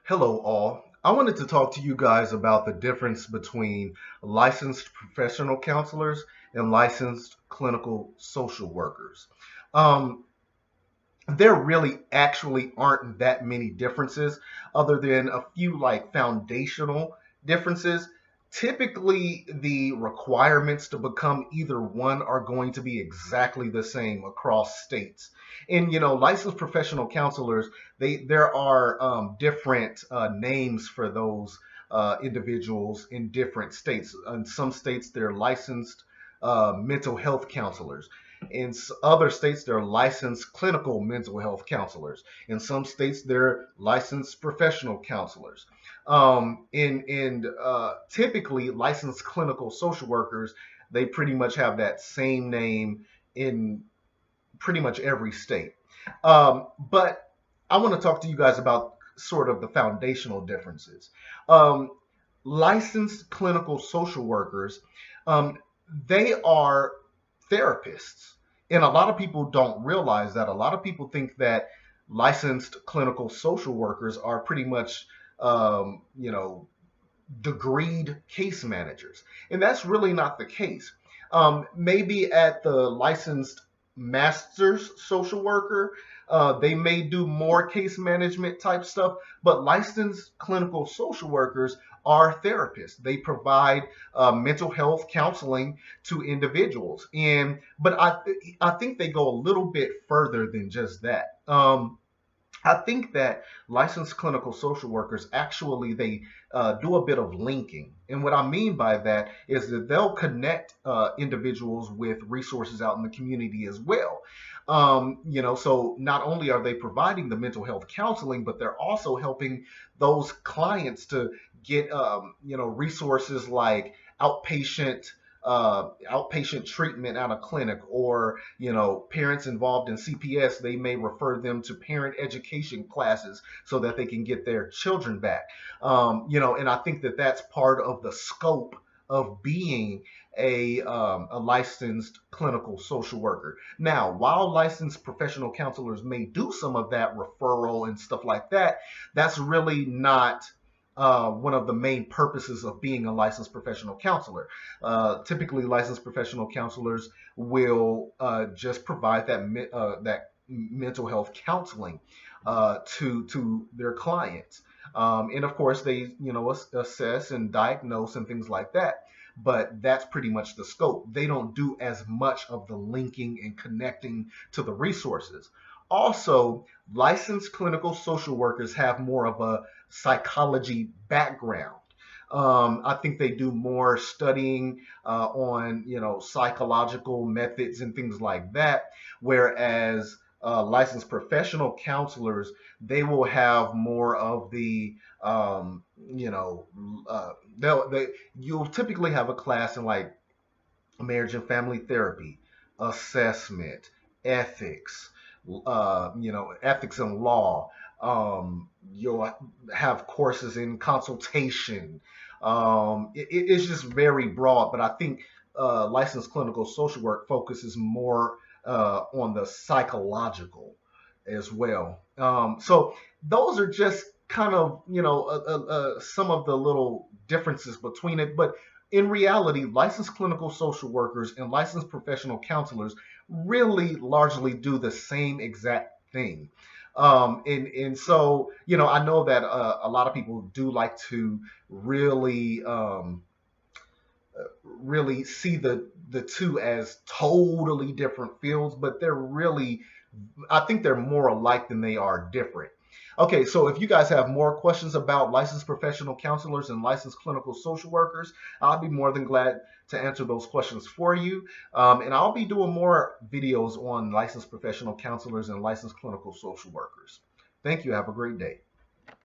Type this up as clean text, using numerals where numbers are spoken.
Hello, all. I wanted to talk to you guys about the difference between licensed professional counselors and licensed clinical social workers. Um, there really actually aren't that many differences other than a few like foundational differences. Typically, the requirements to become either one are going to be exactly the same across states. And licensed professional counselors, there are different names for those individuals in different states. In some states, they're licensed mental health counselors. In other states, they're licensed clinical mental health counselors. In some states, they're licensed professional counselors. Typically, licensed clinical social workers, they pretty much have that same name in pretty much every state. But I want to talk to you guys about sort of the foundational differences. Um, Licensed clinical social workers, um, they are therapists. And a lot of people don't realize that. A lot of people think that licensed clinical social workers are pretty much, um, you know, degreed case managers. And that's really not the case. Maybe at the licensed master's social worker, they may do more case management type stuff, but licensed clinical social workers are therapists. They provide mental health counseling to individuals, but I think they go a little bit further than just that. I think that licensed clinical social workers actually they do a bit of linking, and what I mean by that is that they'll connect individuals with resources out in the community as well. So not only are they providing the mental health counseling, but they're also helping those clients to get resources like outpatient outpatient treatment at a clinic, or parents involved in CPS, they may refer them to parent education classes so that they can get their children back. And I think that that's part of the scope of being a licensed clinical social worker. Now, while licensed professional counselors may do some of that referral and stuff like that, that's really not one of the main purposes of being a licensed professional counselor. Typically, licensed professional counselors will just provide that mental health counseling to their clients, and of course they assess and diagnose and things like that. But that's pretty much the scope. They don't do as much of the linking and connecting to the resources. Also, licensed clinical social workers have more of a psychology background. I think they do more studying on psychological methods and things like that, whereas licensed professional counselors, they will have more of the you'll typically have a class in like marriage and family therapy, assessment, ethics, ethics and law. You'll have courses in consultation. It's just very broad, but I think licensed clinical social work focuses more on the psychological as well. So those are just kind of, some of the little differences between it. But in reality, licensed clinical social workers and licensed professional counselors really largely do the same exact thing. And so I know that a lot of people do like to really really see the two as totally different fields, but I think they're more alike than they are different. Okay, so if you guys have more questions about licensed professional counselors and licensed clinical social workers, I'll be more than glad to answer those questions for you. And I'll be doing more videos on licensed professional counselors and licensed clinical social workers. Thank you. Have a great day.